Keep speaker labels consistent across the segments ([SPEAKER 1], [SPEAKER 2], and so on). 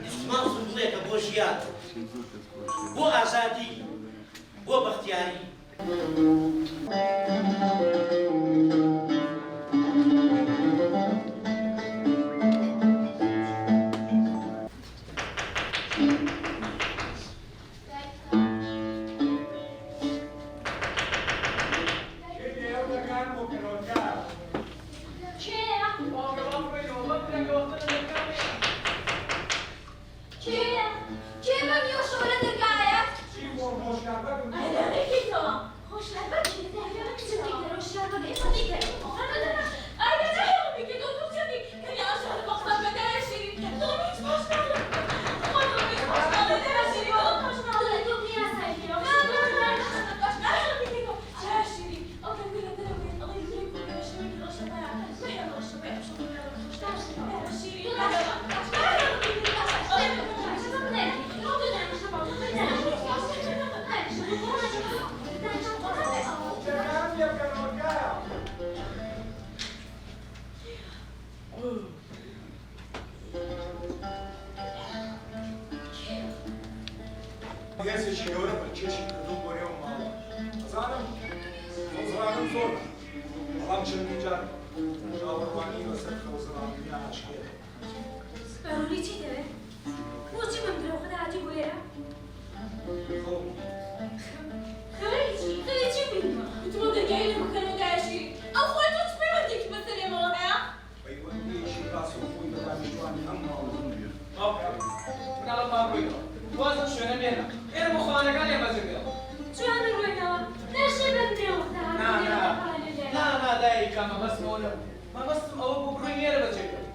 [SPEAKER 1] استثمار صندوقية بۆ ژیان بۆ ئازادی بۆ بەختیاری
[SPEAKER 2] Gerçi şey öyle mi? Çeşit kırdım oraya mı? Zaten o zaman zor. Adam çırpınca şahırvani ve sakın o zaman dünya aşkı.
[SPEAKER 3] ضروري چی داره؟ موچی من درو خدا عجیب ویرا. خیلی چی بینیم؟ تو ما دنیای مکانو داشتی. آخه تو چی می‌بینی که مثلا ما ها؟
[SPEAKER 2] Ayıvanın işi nasıl buydu ben şu an inanmıyorum diyor.
[SPEAKER 4] من الان ما بگم بازم شونه میرم این مخانگان یه بازی بیام
[SPEAKER 3] جوان رویا نشه بدرو خدا.
[SPEAKER 4] نه دقیقا ما بس مولم ما بس او بگروی میره بازی بیام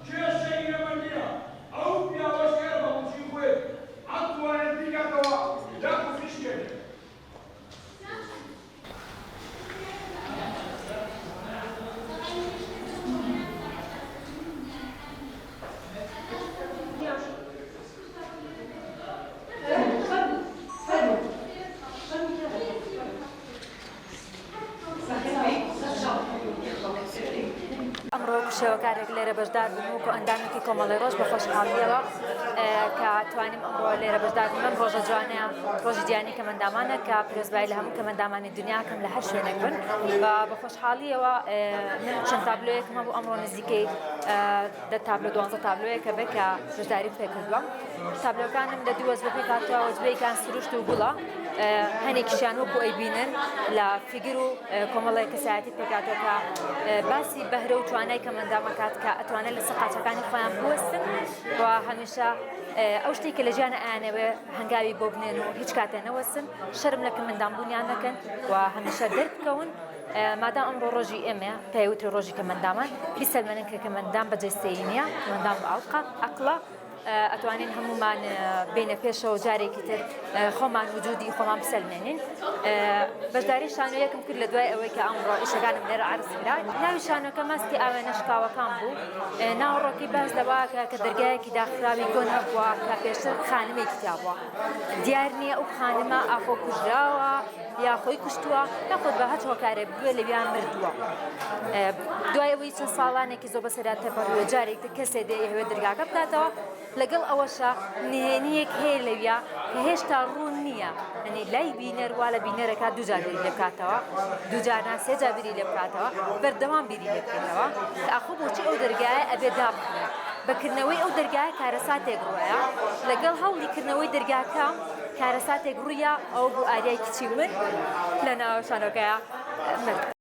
[SPEAKER 2] Çiğ şeyine ben diyor. Avut ya başka yere bakın çiğ koy. At tuvalet bir kata var. Yakın fiş gelir.
[SPEAKER 5] ئەمڕۆ شێوەکارێک لێرە بەشدار بووم و ئەندامێکی کۆمەڵی ڕۆژ بە خۆشحاڵیەوە کە توانیم ئەمڕۆ لێرە بەشدار بووم ڕۆژە جوانەیە ڕۆژی گیانی کەمەندامانە کە پیرۆزبایی لە هەموو کەمەندامانی دنیاکەم لە هەر شوێنێک بن بە خۆشحاڵیەوە من چەند تابلۆیەکمە بوو ئەمڕۆ نزیکەی دە تابلۆ 12 تابلۆیەکە بێ کە بەشداریم پێ کردووە تابلۆکانم لە دوو وەزبەکەی کاتەوە وەزبەیەکان سروشت و گوڵە هەنێکیشیان وەکو ئەیبینن لە فیگر و کۆمەڵی کەسایەتی پێکاتەوە کە باسی بەهرە و توانای کەمەندامەکات کە ئەتوانێت لە سەقاچەکانی خۆیان بوەستن و هەمیشە ئەو شتێک کە لە ژیانە ئایانەوێ هەنگاوی بۆ بنێن و هیچ کاتێ نەوەستن شەرم لە کەمەندامبوونیان نەکەن و هەمیشە دەربکەون مادام ئەمڕۆ ڕۆژی ئێمە پێوتری ڕۆژی کەمەندامان بیسەلمێنن کە کەمەندام بەجێستەیی نییە کەمەندام بە عەقڵە ئەتوانین هەمومان بینە پێشەوە جارێکی تر خۆمان وجودی خۆمان بسەلمێنین بەشداری شانۆیەکم کرد لە دوای ئەوەی کە ئەمڕۆ ئیشەکانم لێرە عەرز کرا ناوی شانۆکە ماستی ئاوێنەشکاوەکان بوو ناوەڕۆکی باس دەواکە کە دەرگایەکی داخراوی گۆنە بووە کە پێشتر خانمێکی تیا بووە دیار نییە ئەو خانمە ئاخۆ کوژراوە یا خۆی کوشتووە یاخۆت بە هەچ هۆکارێک بوێ لەویان مردووە دوای ئەوەی چەند ساڵانێکی زۆر بەسەرات تەپەڕووە جارێک کەسێ دەیەوێت دەرگاکە بکاتەوە لەگەڵ ئەوەشە نهێنیەک هەیە لەویا کە هێشتا ڕوون نییە ئەنی لای بینەر وا لە بینەرەکە دووجار بیری لێ بکاتەوە دووجار سێ جار بیری لێ بکاتەوە بەردەوام بیری لێ بکەیتەوە ئاخۆ بۆچی ئەو دەرگایە ئەبێ دابخێت بەکردنەوەی ئەو دەرگایە کارەساتێک ڕوایە لەگەڵ هەوڵیکردنەوەی دەرگاکە کارەساتێک ڕوویە ئەو بوو ئاریای کچی من لە ناو شانۆکەیە مرد